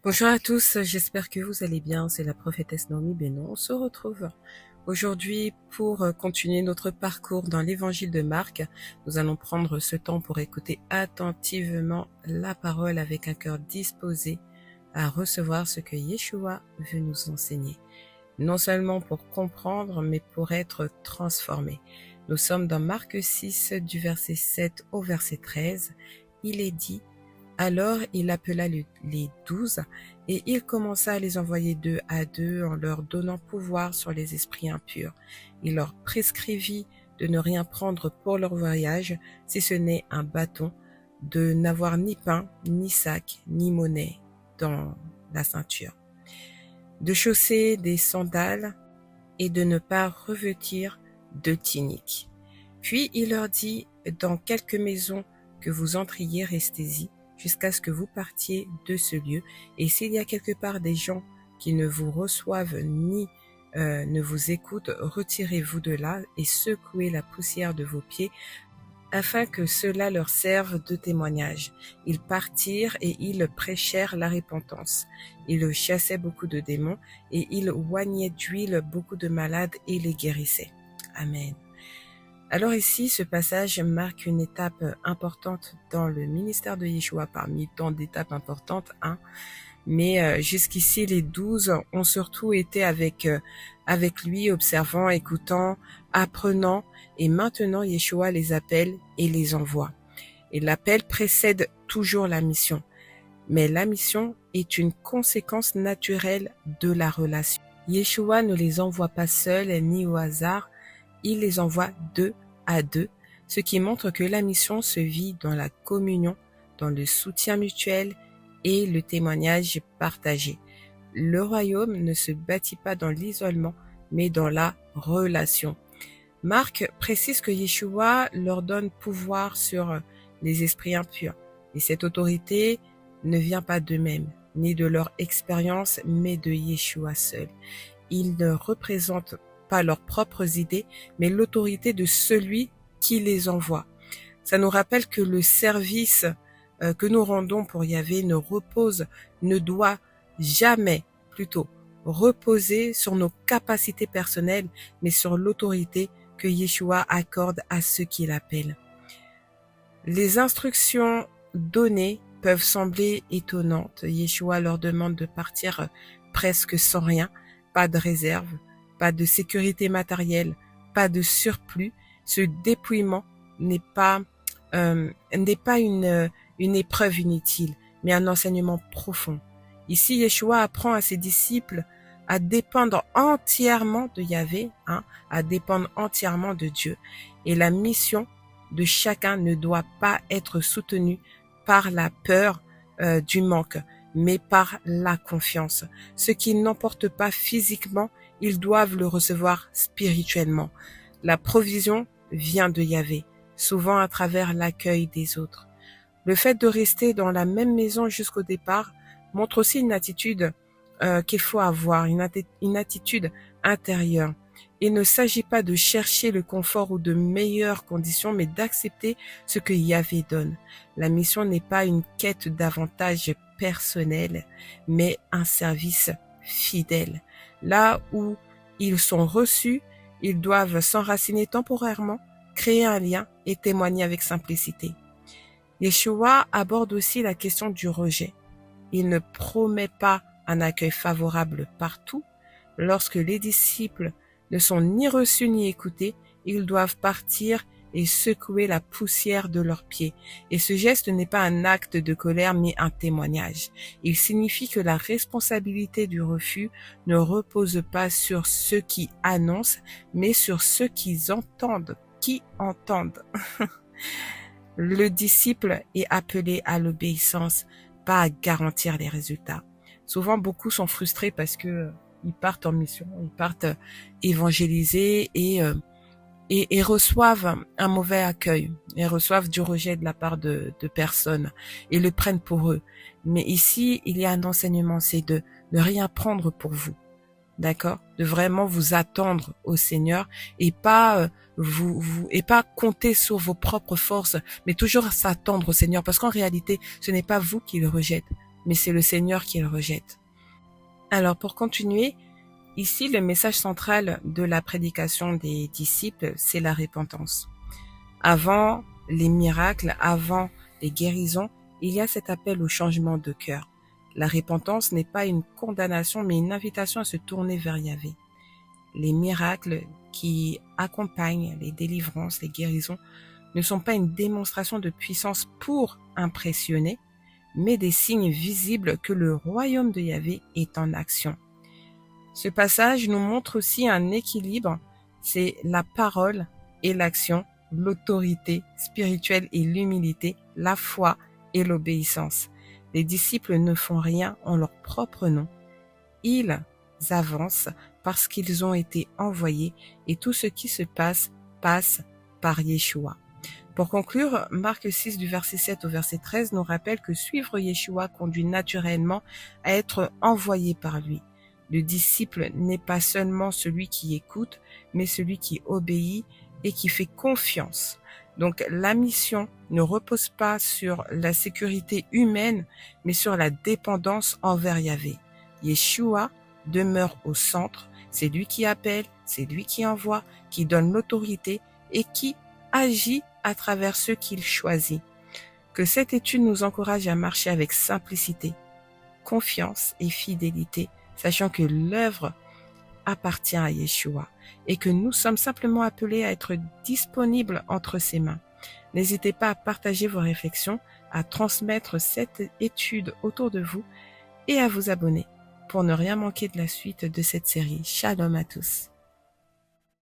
Bonjour à tous, j'espère que vous allez bien. C'est la prophétesse Naomi Bénon. On se retrouve aujourd'hui pour continuer notre parcours dans l'évangile de Marc. Nous allons prendre ce temps pour écouter attentivement la parole avec un cœur disposé à recevoir ce que Yeshua veut nous enseigner. Non seulement pour comprendre, mais pour être transformé. Nous sommes dans Marc 6 du verset 7 au verset 13. Il est dit: alors il appela les 12 et il commença à les envoyer 2 à 2 en leur donnant pouvoir sur les esprits impurs. Il leur prescrivit de ne rien prendre pour leur voyage, si ce n'est un bâton, de n'avoir ni pain, ni sac, ni monnaie dans la ceinture, de chausser des sandales et de ne pas revêtir de tunique. Puis il leur dit: dans quelque maison que vous entriez, restez-y, jusqu'à ce que vous partiez de ce lieu. Et s'il y a quelque part des gens qui ne vous reçoivent ni ne vous écoutent, retirez-vous de là et secouez la poussière de vos pieds, afin que cela leur serve de témoignage. Ils partirent et ils prêchèrent la repentance. Ils chassaient beaucoup de démons et ils oignaient d'huile beaucoup de malades et les guérissaient. Amen. Alors ici, ce passage marque une étape importante dans le ministère de Yeshua, parmi tant d'étapes importantes, mais jusqu'ici, les 12 ont surtout été avec lui, observant, écoutant, apprenant, et maintenant Yeshua les appelle et les envoie. Et l'appel précède toujours la mission, mais la mission est une conséquence naturelle de la relation. Yeshua ne les envoie pas seuls ni au hasard, il les envoie 2 à 2, ce qui montre que la mission se vit dans la communion, dans le soutien mutuel et le témoignage partagé. Le royaume ne se bâtit pas dans l'isolement, mais dans la relation. Marc précise que Yeshua leur donne pouvoir sur les esprits impurs. Et cette autorité ne vient pas d'eux-mêmes, ni de leur expérience, mais de Yeshua seul. Ils ne représentent pas leurs propres idées, mais l'autorité de celui qui les envoie. Ça nous rappelle que le service que nous rendons pour Yahvé ne doit jamais, plutôt, reposer sur nos capacités personnelles, mais sur l'autorité que Yeshua accorde à ceux qui l'appellent. Les instructions données peuvent sembler étonnantes. Yeshua leur demande de partir presque sans rien, pas de réserve, pas de sécurité matérielle, pas de surplus. Ce dépouillement n'est pas une épreuve inutile, mais un enseignement profond. Ici, Yeshua apprend à ses disciples à dépendre entièrement de Yahvé, à dépendre entièrement de Dieu. Et la mission de chacun ne doit pas être soutenue par la peur du manque, mais par la confiance. Ce qu'ils n'emportent pas physiquement, ils doivent le recevoir spirituellement. La provision vient de Yahvé, souvent à travers l'accueil des autres. Le fait de rester dans la même maison jusqu'au départ montre aussi une attitude qu'il faut avoir, une attitude intérieure. Il ne s'agit pas de chercher le confort ou de meilleures conditions, mais d'accepter ce que Yahvé donne. La mission n'est pas une quête d'avantages personnels, mais un service fidèle. Là où ils sont reçus, ils doivent s'enraciner temporairement, créer un lien et témoigner avec simplicité. Yeshua aborde aussi la question du rejet. Il ne promet pas un accueil favorable partout. Lorsque les disciples ne sont ni reçus ni écoutés, ils doivent partir et secouer la poussière de leurs pieds. Et ce geste n'est pas un acte de colère, mais un témoignage. Il signifie que la responsabilité du refus ne repose pas sur ceux qui annoncent, mais sur ceux qui entendent. Le disciple est appelé à l'obéissance, pas à garantir les résultats. Souvent, beaucoup sont frustrés parce que ils partent en mission, ils partent évangéliser et reçoivent un mauvais accueil, et reçoivent du rejet de la part de personnes et le prennent pour eux. Mais ici, il y a un enseignement, c'est de ne rien prendre pour vous. D'accord? De vraiment vous attendre au Seigneur et pas et pas compter sur vos propres forces, mais toujours s'attendre au Seigneur, parce qu'en réalité, ce n'est pas vous qui le rejette, mais c'est le Seigneur qui le rejette. Alors pour continuer, ici le message central de la prédication des disciples, c'est la repentance. Avant les miracles, avant les guérisons, il y a cet appel au changement de cœur. La repentance n'est pas une condamnation, mais une invitation à se tourner vers Yahvé. Les miracles qui accompagnent les délivrances, les guérisons, ne sont pas une démonstration de puissance pour impressionner, mais des signes visibles que le royaume de Yahvé est en action. Ce passage nous montre aussi un équilibre, c'est la parole et l'action, l'autorité spirituelle et l'humilité, la foi et l'obéissance. Les disciples ne font rien en leur propre nom. Ils avancent parce qu'ils ont été envoyés et tout ce qui se passe par Yeshua. Pour conclure, Marc 6 du verset 7 au verset 13 nous rappelle que suivre Yeshua conduit naturellement à être envoyé par lui. Le disciple n'est pas seulement celui qui écoute, mais celui qui obéit et qui fait confiance. Donc la mission ne repose pas sur la sécurité humaine, mais sur la dépendance envers Yahvé. Yeshua demeure au centre, c'est lui qui appelle, c'est lui qui envoie, qui donne l'autorité et qui agit à travers ceux qu'il choisit. Que cette étude nous encourage à marcher avec simplicité, confiance et fidélité, sachant que l'œuvre appartient à Yeshua et que nous sommes simplement appelés à être disponibles entre ses mains. N'hésitez pas à partager vos réflexions, à transmettre cette étude autour de vous et à vous abonner pour ne rien manquer de la suite de cette série. Shalom à tous.